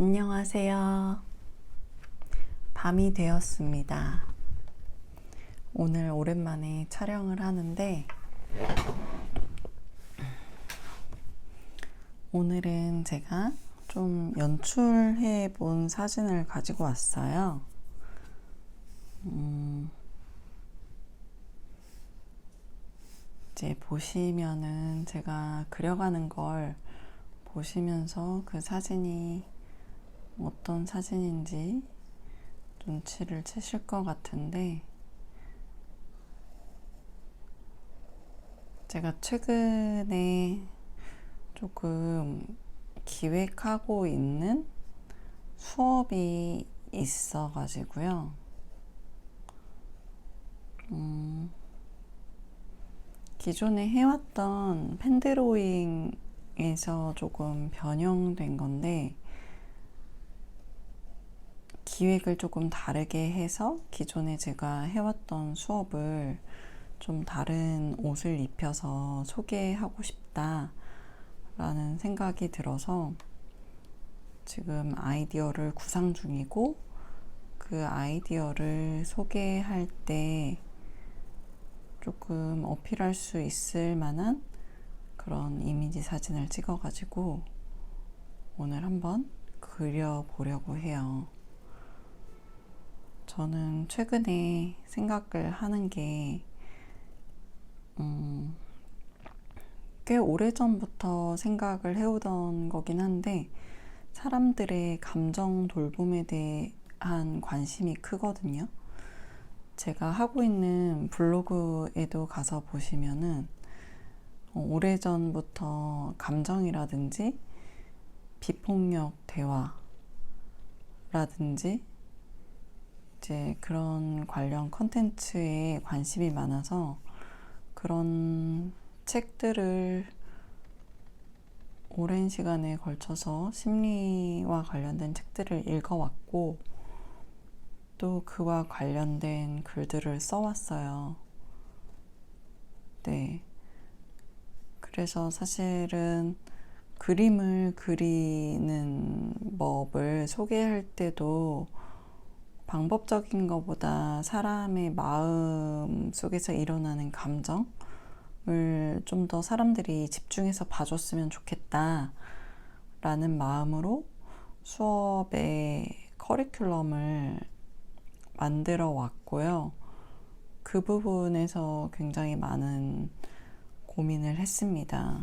안녕하세요. 밤이 되었습니다. 오늘 오랜만에 촬영을 하는데 오늘은 제가 좀 연출해 본 사진을 가지고 왔어요. 이제 보시면은 제가 그려가는 걸 보시면서 그 사진이 어떤 사진인지 눈치를 채실 것 같은데, 제가 최근에 조금 기획하고 있는 수업이 있어가지고요. 기존에 해왔던 펜드로잉에서 조금 변형된 건데, 기획을 조금 다르게 해서 기존에 제가 해왔던 수업을 좀 다른 옷을 입혀서 소개하고 싶다 라는 생각이 들어서 지금 아이디어를 구상 중이고, 그 아이디어를 소개할 때 조금 어필할 수 있을 만한 그런 이미지 사진을 찍어가지고 오늘 한번 그려보려고 해요. 저는 최근에 생각을 하는 게 꽤 오래전부터 생각을 해오던 거긴 한데, 사람들의 감정 돌봄에 대한 관심이 크거든요. 제가 하고 있는 블로그에도 가서 보시면은 오래전부터 감정이라든지 비폭력 대화라든지 이제 그런 관련 컨텐츠에 관심이 많아서 그런 책들을 오랜 시간에 걸쳐서 심리와 관련된 책들을 읽어왔고, 또 그와 관련된 글들을 써왔어요. 네. 그래서 사실은 그림을 그리는 법을 소개할 때도 방법적인 것보다 사람의 마음 속에서 일어나는 감정을 좀 더 사람들이 집중해서 봐줬으면 좋겠다 라는 마음으로 수업의 커리큘럼을 만들어 왔고요. 그 부분에서 굉장히 많은 고민을 했습니다.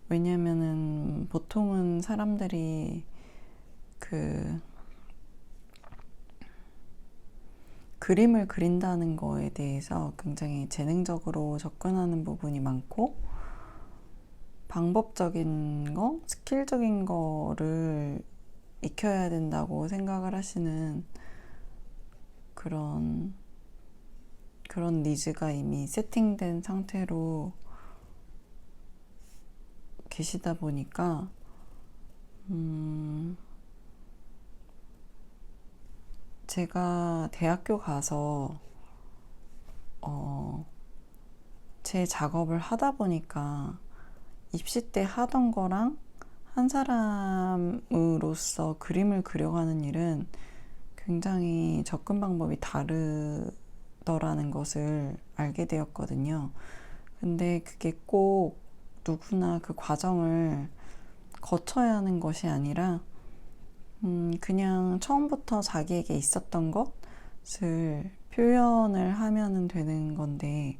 왜냐면은 보통은 사람들이 그림을 그린다는 거에 대해서 굉장히 재능적으로 접근하는 부분이 많고, 방법적인 거, 스킬적인 거를 익혀야 된다고 생각을 하시는 그런 니즈가 이미 세팅된 상태로 계시다 보니까 제가 대학교 가서 제 작업을 하다 보니까 입시 때 하던 거랑 한 사람으로서 그림을 그려가는 일은 굉장히 접근 방법이 다르더라는 것을 알게 되었거든요. 근데 그게 꼭 누구나 그 과정을 거쳐야 하는 것이 아니라 그냥 처음부터 자기에게 있었던 것을 표현을 하면 되는 건데,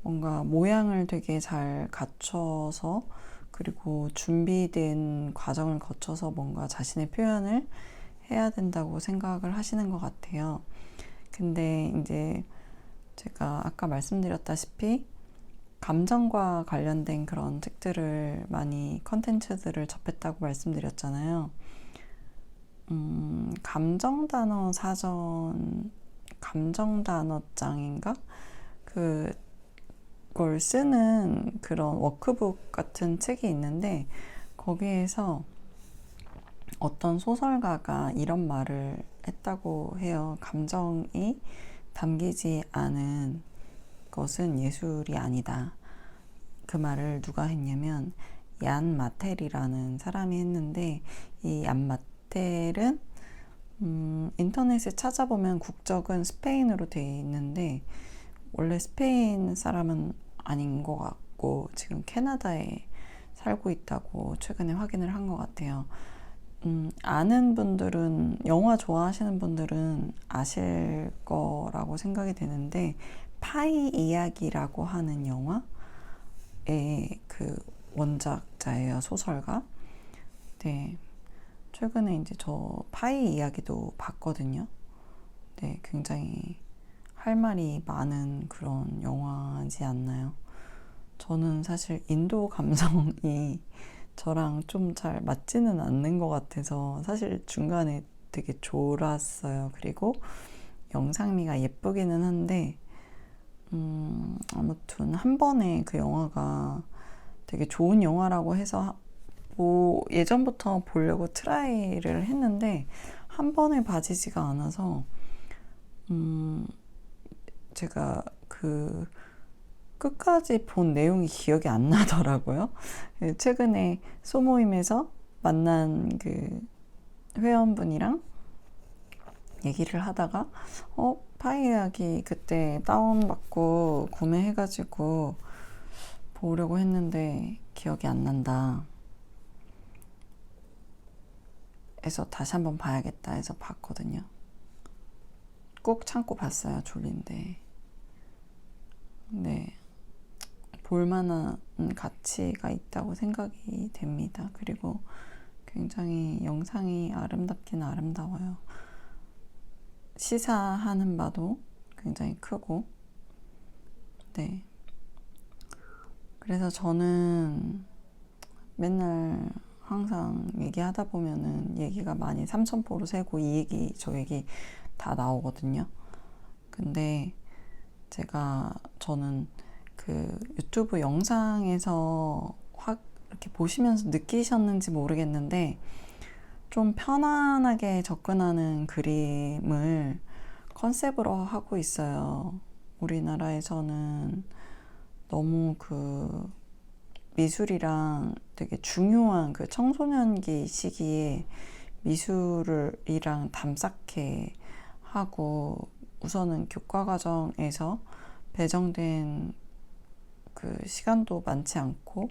뭔가 모양을 되게 잘 갖춰서 그리고 준비된 과정을 거쳐서 뭔가 자신의 표현을 해야 된다고 생각을 하시는 것 같아요. 근데 이제 제가 아까 말씀드렸다시피 감정과 관련된 그런 책들을 많이 컨텐츠들을 접했다고 말씀드렸잖아요. 감정단어 사전, 감정단어장인가? 그걸 쓰는 그런 워크북 같은 책이 있는데, 거기에서 어떤 소설가가 이런 말을 했다고 해요. 감정이 담기지 않은 것은 예술이 아니다. 그 말을 누가 했냐면 얀 마텔이라는 사람이 했는데, 이 얀 마텔은 인터넷에 찾아보면 국적은 스페인으로 되어 있는데 원래 스페인 사람은 아닌 것 같고 지금 캐나다에 살고 있다고 최근에 확인을 한 것 같아요. 아는 분들은, 영화 좋아하시는 분들은 아실 거라고 생각이 되는데, 파이 이야기라고 하는 영화의 그 원작자예요, 소설가. 네, 최근에 이제 저 파이 이야기도 봤거든요. 네, 굉장히 할 말이 많은 그런 영화지 않나요? 저는 사실 인도 감성이 저랑 좀 잘 맞지는 않는 것 같아서 사실 중간에 되게 졸았어요. 그리고 영상미가 예쁘기는 한데 아무튼 한 번에 그 영화가 되게 좋은 영화라고 해서 뭐 예전부터 보려고 트라이를 했는데 한 번에 봐지지가 않아서 제가 그 끝까지 본 내용이 기억이 안 나더라고요. 최근에 소모임에서 만난 그 회원분이랑 얘기를 하다가 파이 이야기 그때 다운받고 구매해가지고 보려고 했는데 기억이 안 난다 해서 다시 한번 봐야겠다 해서 봤거든요. 꾹 참고 봤어요. 졸린데. 네, 볼만한 가치가 있다고 생각이 됩니다. 그리고 굉장히 영상이 아름답긴 아름다워요. 시사하는 바도 굉장히 크고, 네. 그래서 저는 맨날 항상 얘기하다 보면은 얘기가 많이 삼천포로 새고 이 얘기 저 얘기 다 나오거든요. 근데 저는 그 유튜브 영상에서 확 이렇게 보시면서 느끼셨는지 모르겠는데 좀 편안하게 접근하는 그림을 컨셉으로 하고 있어요. 우리나라에서는 너무 그 미술이랑 되게 중요한 그 청소년기 시기에 미술이랑 담쌓게 하고 우선은 교과과정에서 배정된 그 시간도 많지 않고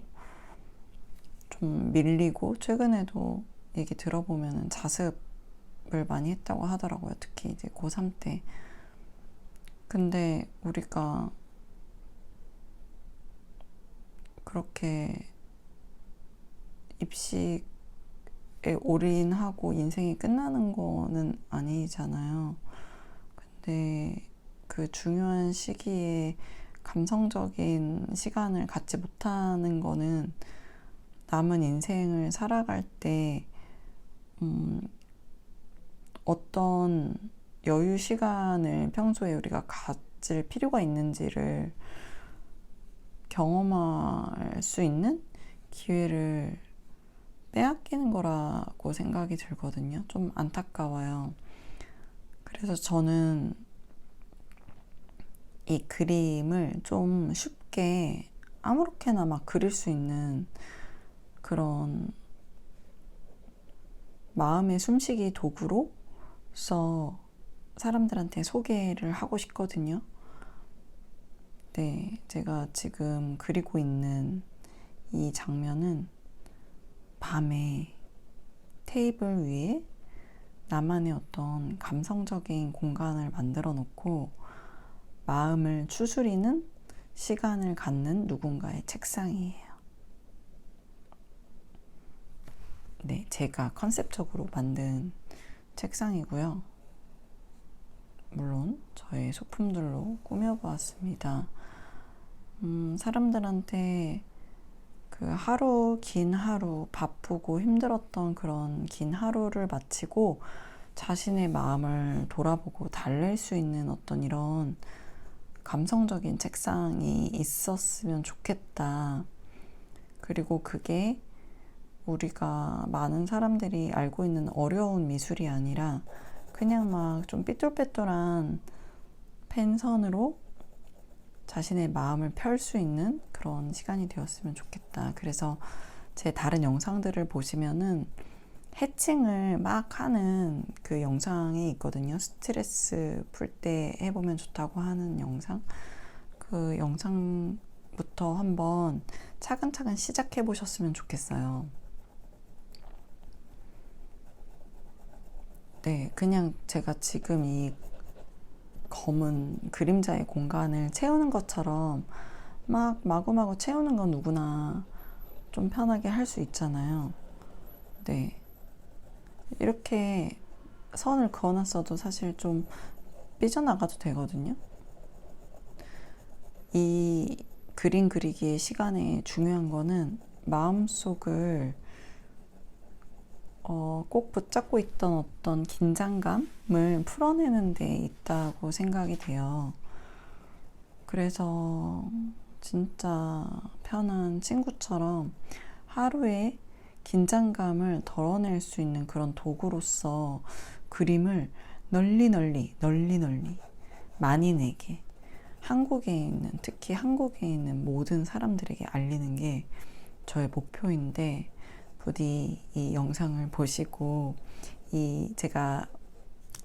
좀 밀리고 최근에도 얘기 들어보면 자습을 많이 했다고 하더라고요. 특히 이제 고3 때. 근데 우리가 그렇게 입시에 올인하고 인생이 끝나는 거는 아니잖아요. 근데 그 중요한 시기에 감성적인 시간을 갖지 못하는 거는 남은 인생을 살아갈 때 어떤 여유 시간을 평소에 우리가 가질 필요가 있는지를 경험할 수 있는 기회를 빼앗기는 거라고 생각이 들거든요. 좀 안타까워요. 그래서 저는 이 그림을 좀 쉽게 아무렇게나 막 그릴 수 있는 그런 마음의 숨쉬기 도구로서 사람들한테 소개를 하고 싶거든요. 네, 제가 지금 그리고 있는 이 장면은 밤에 테이블 위에 나만의 어떤 감성적인 공간을 만들어 놓고 마음을 추스리는 시간을 갖는 누군가의 책상이에요. 네, 제가 컨셉적으로 만든 책상이고요. 물론 저의 소품들로 꾸며보았습니다. 사람들한테 그 긴 하루, 바쁘고 힘들었던 그런 긴 하루를 마치고 자신의 마음을 돌아보고 달랠 수 있는 어떤 이런 감성적인 책상이 있었으면 좋겠다. 그리고 그게 우리가 많은 사람들이 알고 있는 어려운 미술이 아니라 그냥 막 좀 삐뚤빼뚤한 펜선으로 자신의 마음을 펼 수 있는 그런 시간이 되었으면 좋겠다. 그래서 제 다른 영상들을 보시면은 해칭을 막 하는 그 영상이 있거든요. 스트레스 풀 때 해보면 좋다고 하는 영상. 그 영상부터 한번 차근차근 시작해 보셨으면 좋겠어요. 네, 그냥 제가 지금 이 검은 그림자의 공간을 채우는 것처럼 막 마구마구 채우는 건 누구나 좀 편하게 할 수 있잖아요. 네, 이렇게 선을 그어놨어도 사실 좀 삐져나가도 되거든요. 이 그림 그리기의 시간에 중요한 거는 마음속을 꼭 붙잡고 있던 어떤 긴장감을 풀어내는 데 있다고 생각이 돼요. 그래서 진짜 편한 친구처럼 하루에 긴장감을 덜어낼 수 있는 그런 도구로서 그림을 널리 많이 내게 특히 한국에 있는 모든 사람들에게 알리는 게 저의 목표인데, 부디 이 영상을 보시고 제가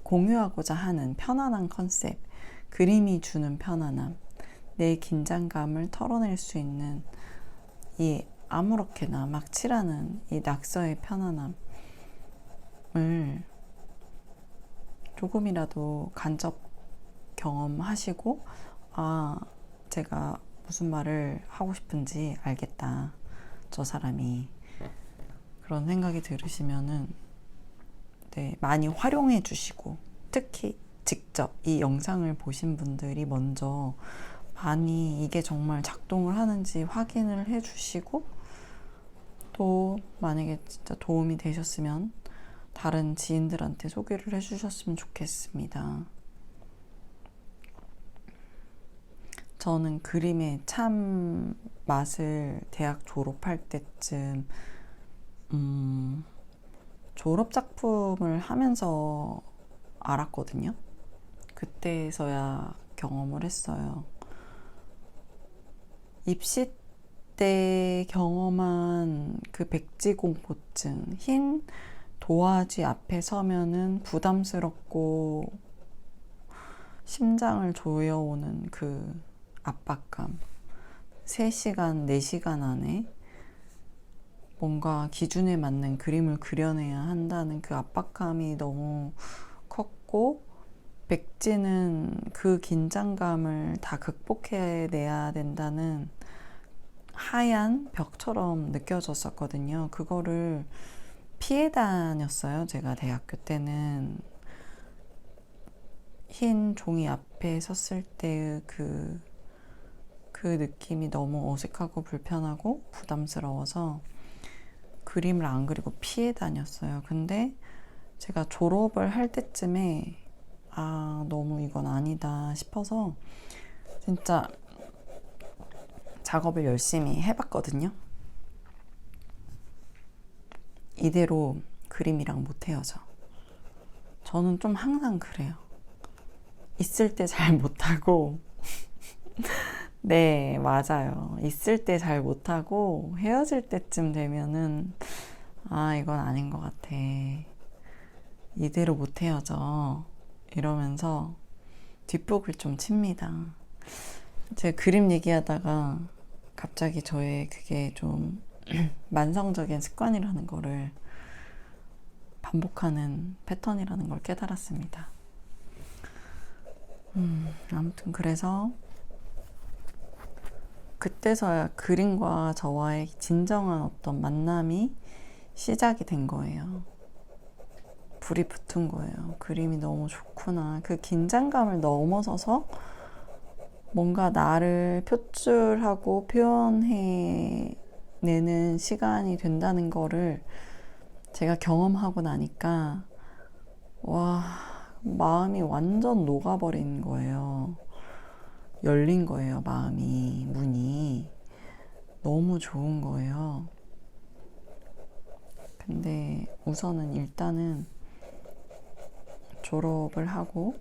공유하고자 하는 편안한 컨셉, 그림이 주는 편안함, 내 긴장감을 털어낼 수 있는 이 아무렇게나 막 칠하는 이 낙서의 편안함을 조금이라도 간접 경험하시고, 제가 무슨 말을 하고 싶은지 알겠다, 저 사람이, 그런 생각이 들으시면은 네, 많이 활용해 주시고, 특히 직접 이 영상을 보신 분들이 먼저 많이 이게 정말 작동을 하는지 확인을 해 주시고, 또 만약에 진짜 도움이 되셨으면 다른 지인들한테 소개를 해 주셨으면 좋겠습니다. 저는 그림의 참 맛을 대학 졸업할 때쯤 졸업 작품을 하면서 알았거든요. 그때서야 경험을 했어요. 입시 때 경험한 그 백지공포증, 흰 도화지 앞에 서면은 부담스럽고 심장을 조여오는 그 압박감, 3시간, 4시간 안에 뭔가 기준에 맞는 그림을 그려내야 한다는 그 압박감이 너무 컸고, 백지는 그 긴장감을 다 극복해내야 된다는 하얀 벽처럼 느껴졌었거든요. 그거를 피해 다녔어요. 제가 대학교 때는 흰 종이 앞에 섰을 때의 그 느낌이 너무 어색하고 불편하고 부담스러워서 그림을 안 그리고 피해 다녔어요. 근데 제가 졸업을 할 때쯤에 너무 이건 아니다 싶어서 진짜 작업을 열심히 해봤거든요. 이대로 그림이랑 못 헤어져. 저는 좀 항상 그래요. 있을 때 잘 못하고 네, 맞아요. 있을 때 잘 못하고 헤어질 때쯤 되면은 이건 아닌 것 같아, 이대로 못 헤어져, 이러면서 뒷북을 좀 칩니다. 제가 그림 얘기하다가 갑자기 저의 그게 좀 만성적인 습관이라는 거를, 반복하는 패턴이라는 걸 깨달았습니다. 아무튼 그래서 그때서야 그림과 저와의 진정한 어떤 만남이 시작이 된 거예요. 불이 붙은 거예요. 그림이 너무 좋구나. 그 긴장감을 넘어서서 뭔가 나를 표출하고 표현해내는 시간이 된다는 거를 제가 경험하고 나니까 마음이 완전 녹아버린 거예요. 열린 거예요. 마음이, 문이 너무 좋은 거예요. 근데 우선은 일단은 졸업을 하고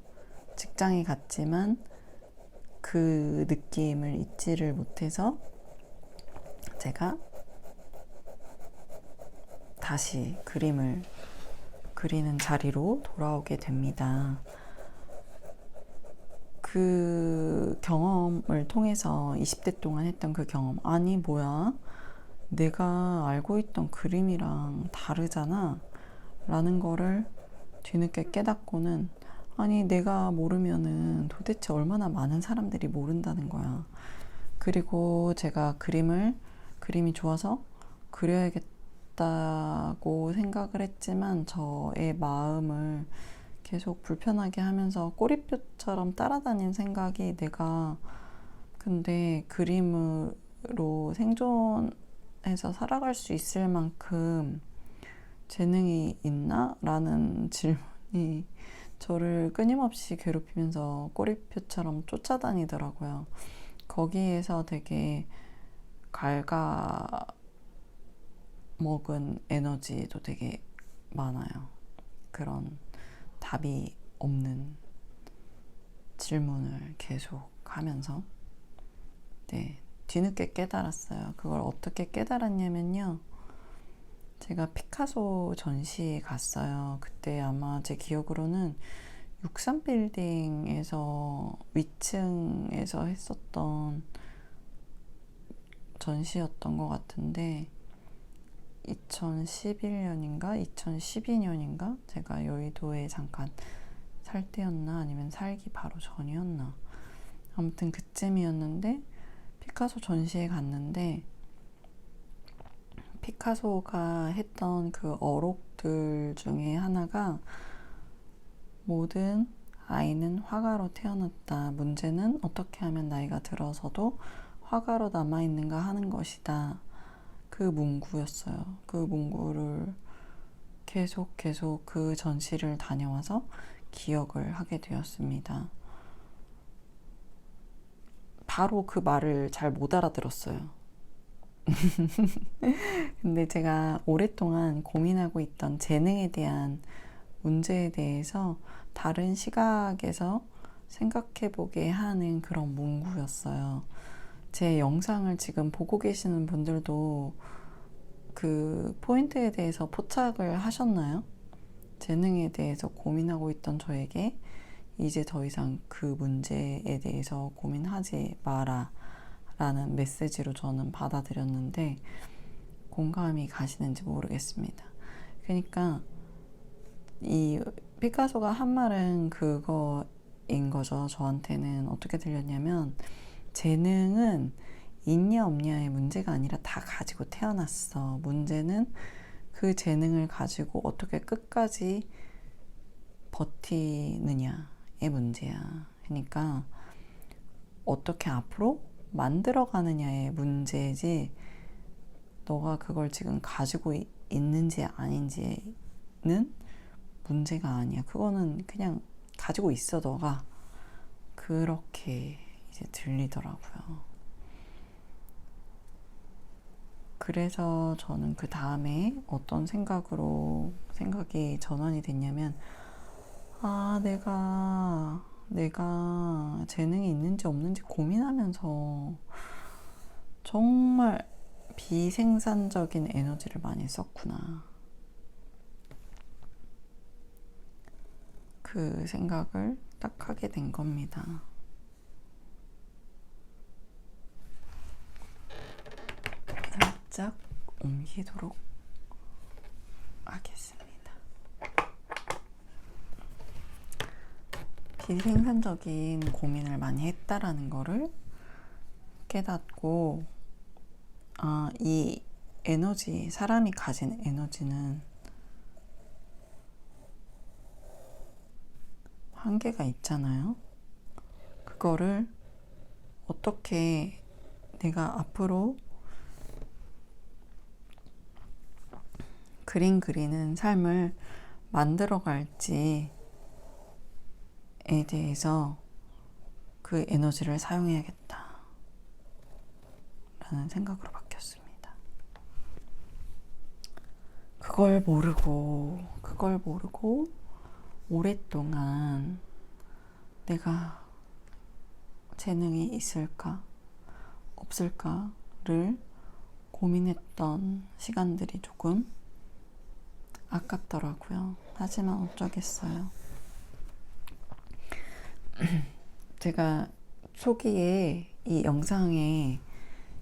직장에 갔지만 그 느낌을 잊지를 못해서 제가 다시 그림을 그리는 자리로 돌아오게 됩니다. 그 경험을 통해서 20대 동안 했던 그 경험, 아니 뭐야, 내가 알고 있던 그림이랑 다르잖아 라는 거를 뒤늦게 깨닫고는, 아니 내가 모르면은 도대체 얼마나 많은 사람들이 모른다는 거야. 그리고 제가 그림이 좋아서 그려야겠다고 생각을 했지만 저의 마음을 계속 불편하게 하면서 꼬리표처럼 따라다닌 생각이, 내가 근데 그림으로 생존해서 살아갈 수 있을 만큼 재능이 있나? 라는 질문이 저를 끊임없이 괴롭히면서 꼬리표처럼 쫓아다니더라고요. 거기에서 되게 갉아먹은 에너지도 되게 많아요. 그런 답이 없는 질문을 계속 하면서, 네, 뒤늦게 깨달았어요. 그걸 어떻게 깨달았냐면요, 제가 피카소 전시에 갔어요. 그때 아마 제 기억으로는 63빌딩에서 위층에서 했었던 전시였던 것 같은데, 2011년인가 2012년인가 제가 여의도에 잠깐 살 때였나 아니면 살기 바로 전이었나, 아무튼 그쯤이었는데 피카소 전시에 갔는데, 피카소가 했던 그 어록들 중에 하나가, 모든 아이는 화가로 태어났다. 문제는 어떻게 하면 나이가 들어서도 화가로 남아있는가 하는 것이다. 그 문구였어요. 그 문구를 계속 그 전시를 다녀와서 기억을 하게 되었습니다. 바로 그 말을 잘 못 알아들었어요. 근데 제가 오랫동안 고민하고 있던 재능에 대한 문제에 대해서 다른 시각에서 생각해보게 하는 그런 문구였어요. 제 영상을 지금 보고 계시는 분들도 그 포인트에 대해서 포착을 하셨나요? 재능에 대해서 고민하고 있던 저에게 이제 더 이상 그 문제에 대해서 고민하지 마라 라는 메시지로 저는 받아들였는데, 공감이 가시는지 모르겠습니다. 그러니까 이 피카소가 한 말은 그거인 거죠. 저한테는 어떻게 들렸냐면, 재능은 있냐 없냐의 문제가 아니라 다 가지고 태어났어. 문제는 그 재능을 가지고 어떻게 끝까지 버티느냐의 문제야. 그러니까 어떻게 앞으로 만들어 가느냐의 문제지, 너가 그걸 지금 가지고 있는지 아닌지는 문제가 아니야. 그거는 그냥 가지고 있어, 너가. 그렇게 이제 들리더라고요. 그래서 저는 그 다음에 어떤 생각이 전환이 됐냐면, 아, 내가 재능이 있는지 없는지 고민하면서 정말 비생산적인 에너지를 많이 썼구나. 그 생각을 딱 하게 된 겁니다. 살짝 옮기도록 하겠습니다. 비생산적인 고민을 많이 했다라는 거를 깨닫고, 아, 이 에너지, 사람이 가진 에너지는 한계가 있잖아요. 그거를 어떻게 내가 앞으로 그림 그리는 삶을 만들어 갈지에 대해서 그 에너지를 사용해야겠다 라는 생각으로 바뀌었습니다. 그걸 모르고 오랫동안 내가 재능이 있을까 없을까를 고민했던 시간들이 조금 아깝더라고요. 하지만 어쩌겠어요. 제가 초기에 이 영상의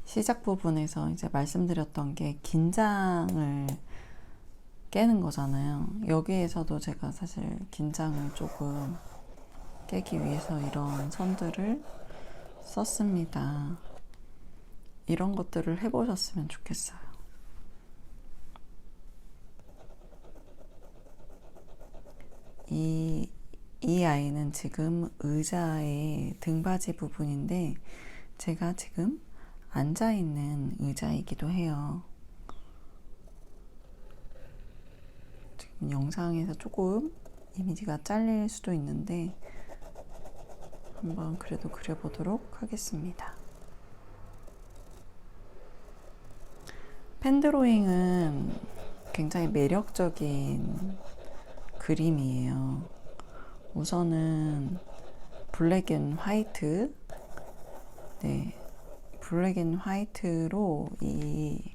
시작 부분에서 이제 말씀드렸던 게 긴장을 깨는 거잖아요. 여기에서도 제가 사실 긴장을 조금 깨기 위해서 이런 선들을 썼습니다. 이런 것들을 해보셨으면 좋겠어요. 이 아이는 지금 의자의 등받이 부분인데 제가 지금 앉아있는 의자이기도 해요. 지금 영상에서 조금 이미지가 잘릴 수도 있는데 한번 그래도 그려보도록 하겠습니다. 펜드로잉은 굉장히 매력적인 그림이에요. 우선은 블랙 앤 화이트, 네, 블랙 앤 화이트로 이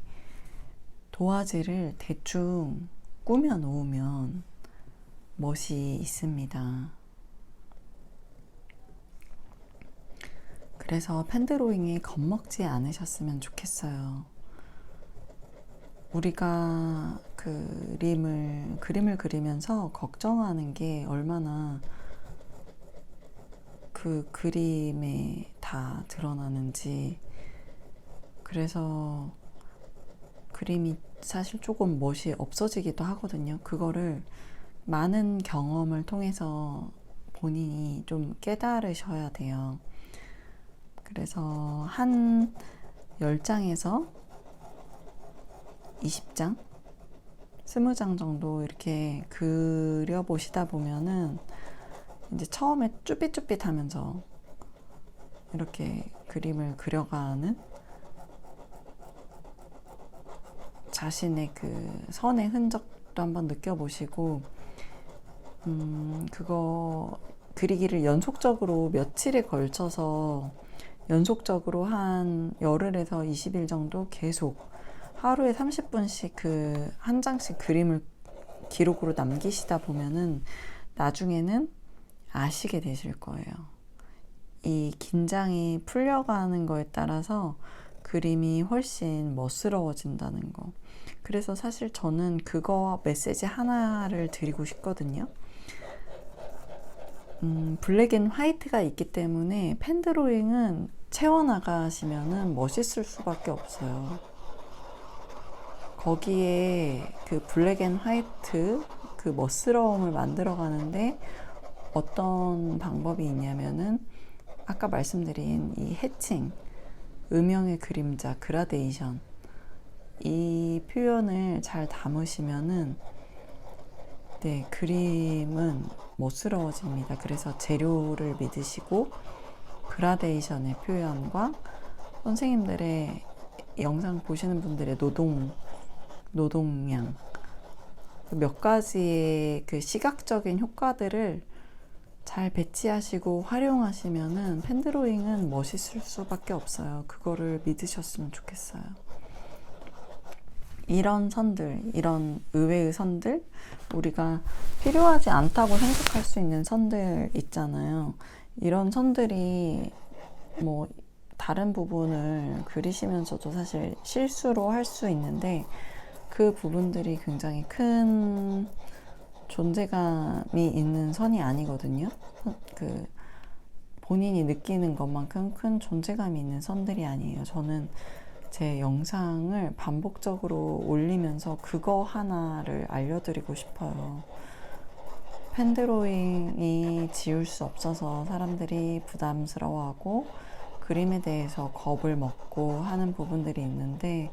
도화지를 대충 꾸며 놓으면 멋이 있습니다. 그래서 펜드로잉에 겁먹지 않으셨으면 좋겠어요. 우리가 그림을 그리면서 걱정하는 게 얼마나 그 그림에 다 드러나는지. 그래서 그림이 사실 조금 멋이 없어지기도 하거든요. 그거를 많은 경험을 통해서 본인이 좀 깨달으셔야 돼요. 그래서 한 10장에서 20장? 20장 정도 이렇게 그려보시다 보면은 이제 처음에 쭈삣쭈삣 하면서 이렇게 그림을 그려가는 자신의 그 선의 흔적도 한번 느껴보시고, 그거 그리기를 연속적으로 며칠에 걸쳐서 연속적으로 한 열흘에서 20일 정도 계속 하루에 30분씩 그 한 장씩 그림을 기록으로 남기시다 보면은 나중에는 아시게 되실 거예요. 이 긴장이 풀려가는 거에 따라서 그림이 훨씬 멋스러워진다는 거. 그래서 사실 저는 그거 메시지 하나를 드리고 싶거든요. 블랙 앤 화이트가 있기 때문에 펜드로잉은 채워나가시면은 멋있을 수밖에 없어요. 거기에 그 블랙 앤 화이트 그 멋스러움을 만들어 가는데 어떤 방법이 있냐면은 아까 말씀드린 이 해칭, 음영의 그림자, 그라데이션, 이 표현을 잘 담으시면은 네, 그림은 멋스러워집니다. 그래서 재료를 믿으시고 그라데이션의 표현과 선생님들의 영상 보시는 분들의 노동량 몇 가지의 그 시각적인 효과들을 잘 배치하시고 활용하시면은 펜드로잉은 멋있을 수밖에 없어요. 그거를 믿으셨으면 좋겠어요. 이런 선들, 이런 의외의 선들, 우리가 필요하지 않다고 생각할 수 있는 선들 있잖아요. 이런 선들이 뭐 다른 부분을 그리시면서도 사실 실수로 할 수 있는데 그 부분들이 굉장히 큰 존재감이 있는 선이 아니거든요. 그 본인이 느끼는 것만큼 큰 존재감이 있는 선들이 아니에요. 저는 제 영상을 반복적으로 올리면서 그거 하나를 알려드리고 싶어요. 펜드로잉이 지울 수 없어서 사람들이 부담스러워하고 그림에 대해서 겁을 먹고 하는 부분들이 있는데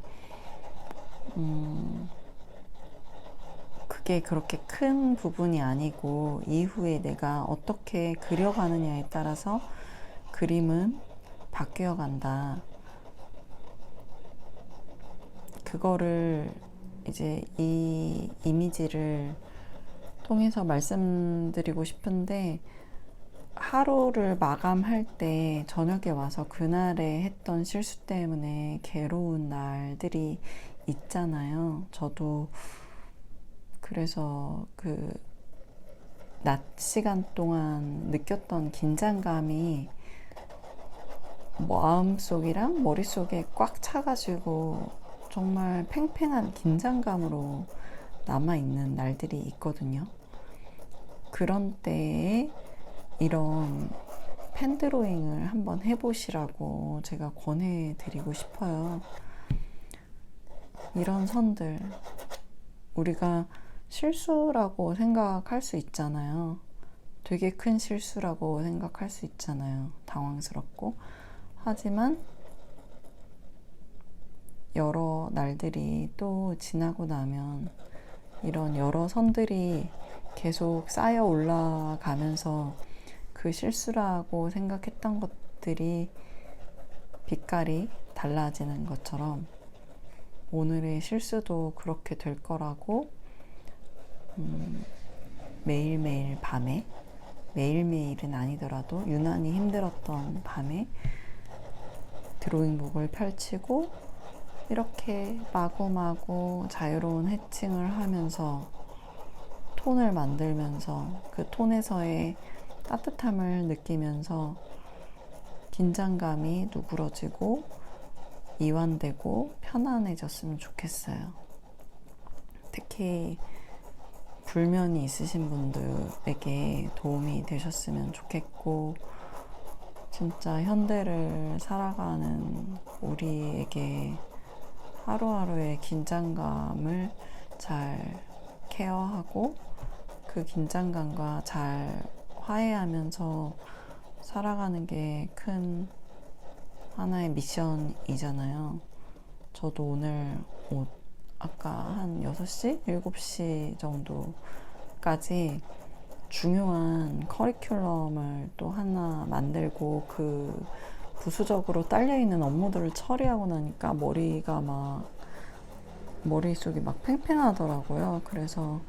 그게 그렇게 큰 부분이 아니고 이후에 내가 어떻게 그려가느냐에 따라서 그림은 바뀌어 간다. 그거를 이제 이 이미지를 통해서 말씀드리고 싶은데 하루를 마감할 때 저녁에 와서 그날에 했던 실수 때문에 괴로운 날들이 있잖아요. 저도 그래서 그 낮 시간 동안 느꼈던 긴장감이 마음속이랑 머릿속에 꽉 차가지고 정말 팽팽한 긴장감으로 남아있는 날들이 있거든요. 그런 때에 이런 펜드로잉을 한번 해보시라고 제가 권해드리고 싶어요. 이런 선들, 우리가 실수라고 생각할 수 있잖아요. 되게 큰 실수라고 생각할 수 있잖아요. 당황스럽고. 하지만 여러 날들이 또 지나고 나면 이런 여러 선들이 계속 쌓여 올라가면서 그 실수라고 생각했던 것들이 빛깔이 달라지는 것처럼 오늘의 실수도 그렇게 될 거라고 매일매일 밤에, 매일매일은 아니더라도 유난히 힘들었던 밤에 드로잉북을 펼치고 이렇게 마구마구 자유로운 해칭을 하면서 톤을 만들면서 그 톤에서의 따뜻함을 느끼면서 긴장감이 누그러지고 이완되고 편안해졌으면 좋겠어요. 특히 불면이 있으신 분들에게 도움이 되셨으면 좋겠고, 진짜 현대를 살아가는 우리에게 하루하루의 긴장감을 잘 케어하고 그 긴장감과 잘 화해하면서 살아가는 게 큰 하나의 미션이잖아요. 저도 오늘 아까 한 6시? 7시 정도까지 중요한 커리큘럼을 또 하나 만들고 그 부수적으로 딸려있는 업무들을 처리하고 나니까 머릿속이 막 팽팽하더라고요. 그래서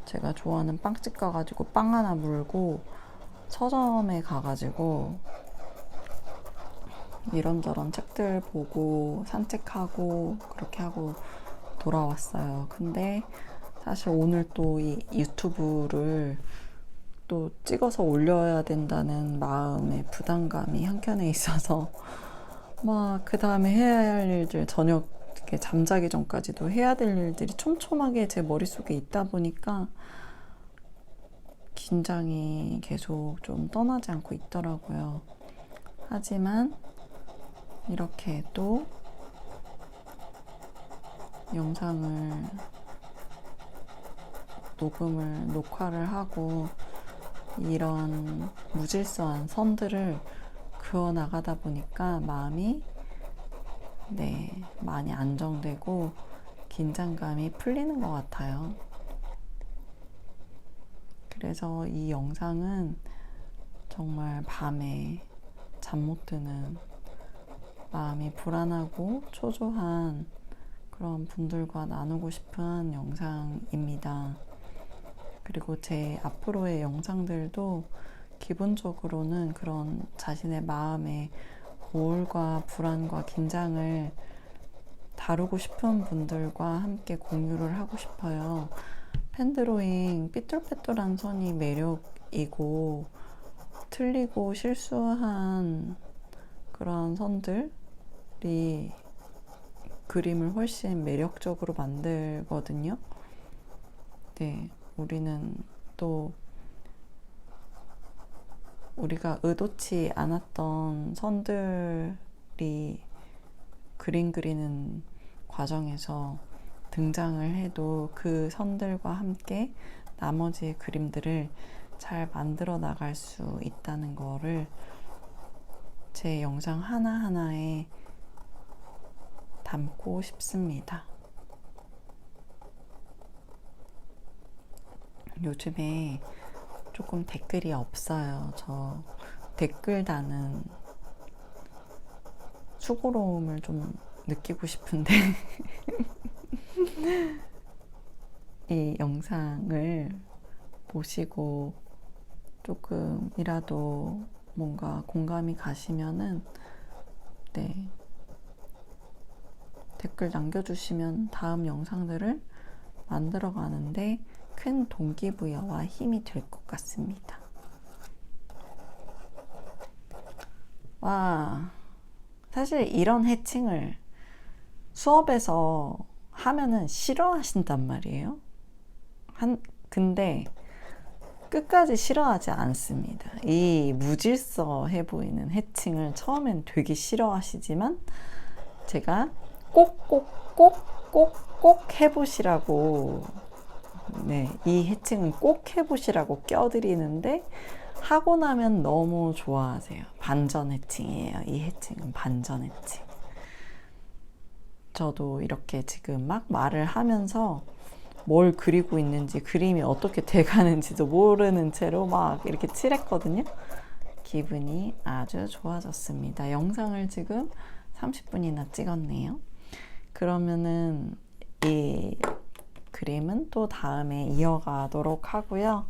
제가 좋아하는 빵집 가가지고 빵 하나 물고 서점에 가가지고 이런저런 책들 보고 산책하고 그렇게 하고 돌아왔어요. 근데 사실 오늘 또 이 유튜브를 또 찍어서 올려야 된다는 마음의 부담감이 한켠에 있어서 막 그 다음에 해야 할 일들, 저녁에 잠자기 전까지도 해야 될 일들이 촘촘하게 제 머릿속에 있다 보니까 긴장이 계속 좀 떠나지 않고 있더라고요. 하지만 이렇게 또 영상을 녹화를 하고 이런 무질서한 선들을 그어 나가다 보니까 마음이 많이 안정되고 긴장감이 풀리는 것 같아요. 그래서 이 영상은 정말 밤에 잠 못 드는 마음이 불안하고 초조한 그런 분들과 나누고 싶은 영상입니다. 그리고 제 앞으로의 영상들도 기본적으로는 그런 자신의 마음의 우울과 불안과 긴장을 다루고 싶은 분들과 함께 공유를 하고 싶어요. 펜드로잉 삐뚤빼뚤한 선이 매력이고 틀리고 실수한 그런 선들이 그림을 훨씬 매력적으로 만들거든요. 우리는 또 우리가 의도치 않았던 선들이 그림 그리는 과정에서 등장을 해도 그 선들과 함께 나머지 그림들을 잘 만들어 나갈 수 있다는 거를 제 영상 하나하나에 담고 싶습니다. 요즘에 조금 댓글이 없어요. 저 댓글 다는 수고로움을 좀 느끼고 싶은데 이 영상을 보시고 조금이라도 뭔가 공감이 가시면은 댓글 남겨주시면 다음 영상들을 만들어 가는데 큰 동기부여와 힘이 될 것 같습니다. 와, 사실 이런 해칭을 수업에서 하면은 싫어하신단 말이에요. 근데 끝까지 싫어하지 않습니다. 이 무질서해 보이는 해칭을 처음엔 되게 싫어하시지만 제가 꼭 해보시라고, 네, 이 해칭은 꼭 해보시라고 껴드리는데 하고 나면 너무 좋아하세요. 반전 해칭이에요. 이 해칭은 반전 해칭. 저도 이렇게 지금 막 말을 하면서 뭘 그리고 있는지, 그림이 어떻게 돼가는지도 모르는 채로 막 이렇게 칠했거든요. 기분이 아주 좋아졌습니다. 영상을 지금 30분이나 찍었네요. 그러면은 이 그림은 또 다음에 이어가도록 하고요.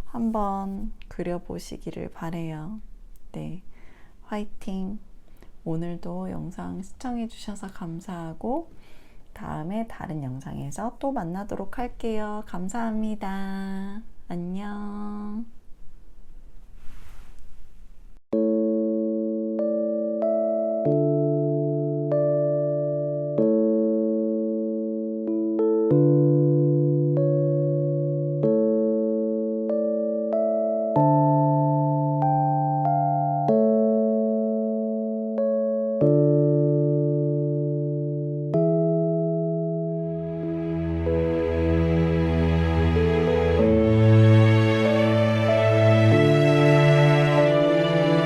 한번 그려보시기를 바래요. 네, 화이팅! 오늘도 영상 시청해주셔서 감사하고 다음에 다른 영상에서 또 만나도록 할게요. 감사합니다. 안녕.